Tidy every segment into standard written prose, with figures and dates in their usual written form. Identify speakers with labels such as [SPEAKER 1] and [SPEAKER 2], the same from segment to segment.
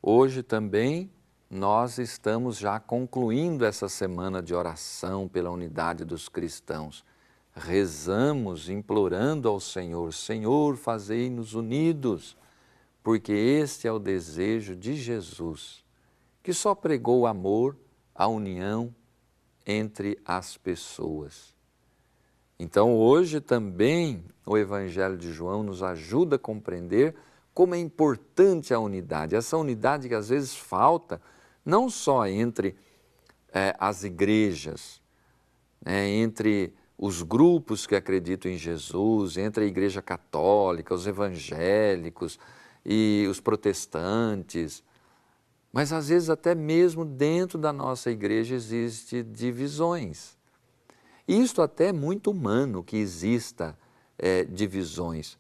[SPEAKER 1] Hoje também nós estamos já concluindo essa semana de oração pela unidade dos cristãos. Rezamos implorando ao Senhor, Senhor, fazei-nos unidos, porque este é o desejo de Jesus, que só pregou o amor, a união entre as pessoas. Então hoje também o Evangelho de João nos ajuda a compreender como é importante a unidade, essa unidade que às vezes falta, não só entre as igrejas, entre os grupos que acreditam em Jesus, entre a Igreja Católica, os evangélicos e os protestantes, mas às vezes até mesmo dentro da nossa igreja existem divisões. Isto até é muito humano que exista divisões,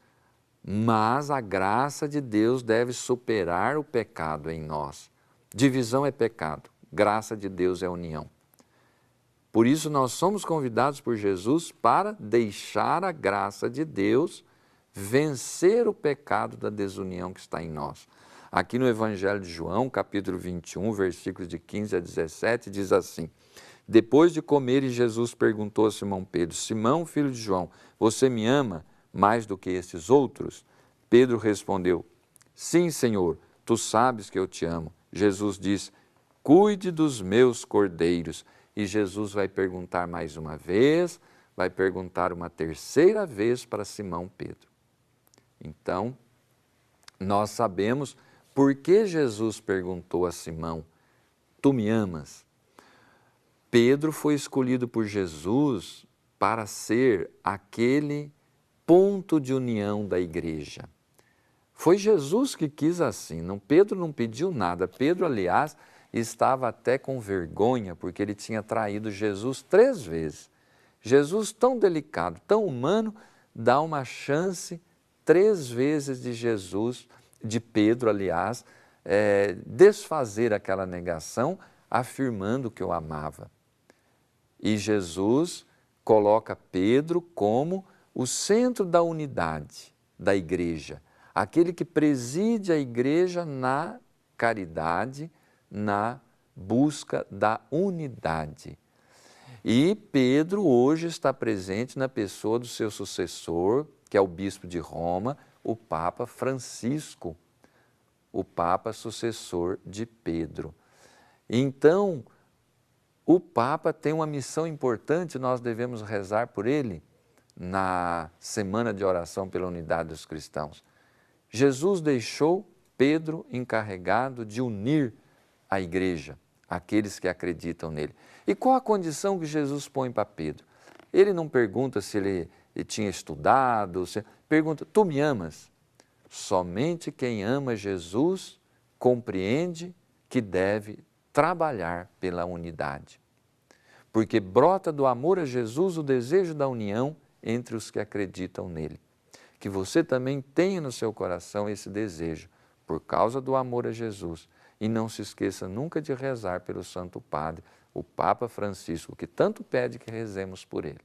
[SPEAKER 1] mas a graça de Deus deve superar o pecado em nós. Divisão é pecado, graça de Deus é união. Por isso nós somos convidados por Jesus para deixar a graça de Deus vencer o pecado da desunião que está em nós. Aqui no Evangelho de João, capítulo 21, versículos de 15 a 17, diz assim: Depois de comerem, Jesus perguntou a Simão Pedro, Simão, filho de João, você me ama mais do que esses outros? Pedro respondeu, sim, Senhor, tu sabes que eu te amo. Jesus disse, cuide dos meus cordeiros. E Jesus vai perguntar mais uma vez, vai perguntar uma terceira vez para Simão Pedro. Então, nós sabemos por que Jesus perguntou a Simão, tu me amas? Pedro foi escolhido por Jesus para ser aquele ponto de união da igreja. Foi Jesus que quis assim, Pedro não pediu nada. Pedro, aliás, estava até com vergonha porque ele tinha traído Jesus 3 vezes. Jesus, tão delicado, tão humano, dá uma chance 3 vezes de Pedro, aliás, desfazer aquela negação, afirmando que o amava. E Jesus coloca Pedro como o centro da unidade da igreja, aquele que preside a igreja na caridade, na busca da unidade. E Pedro hoje está presente na pessoa do seu sucessor, que é o bispo de Roma, o Papa Francisco, o Papa sucessor de Pedro. Então, o Papa tem uma missão importante, nós devemos rezar por ele na semana de oração pela unidade dos cristãos. Jesus deixou Pedro encarregado de unir a igreja, aqueles que acreditam nele. E qual a condição que Jesus põe para Pedro? Ele não pergunta se ele tinha estudado, pergunta, tu me amas? Somente quem ama Jesus compreende que deve trabalhar pela unidade. Porque brota do amor a Jesus o desejo da união entre os que acreditam nele. Que você também tenha no seu coração esse desejo, por causa do amor a Jesus. E não se esqueça nunca de rezar pelo Santo Padre, o Papa Francisco, que tanto pede que rezemos por ele.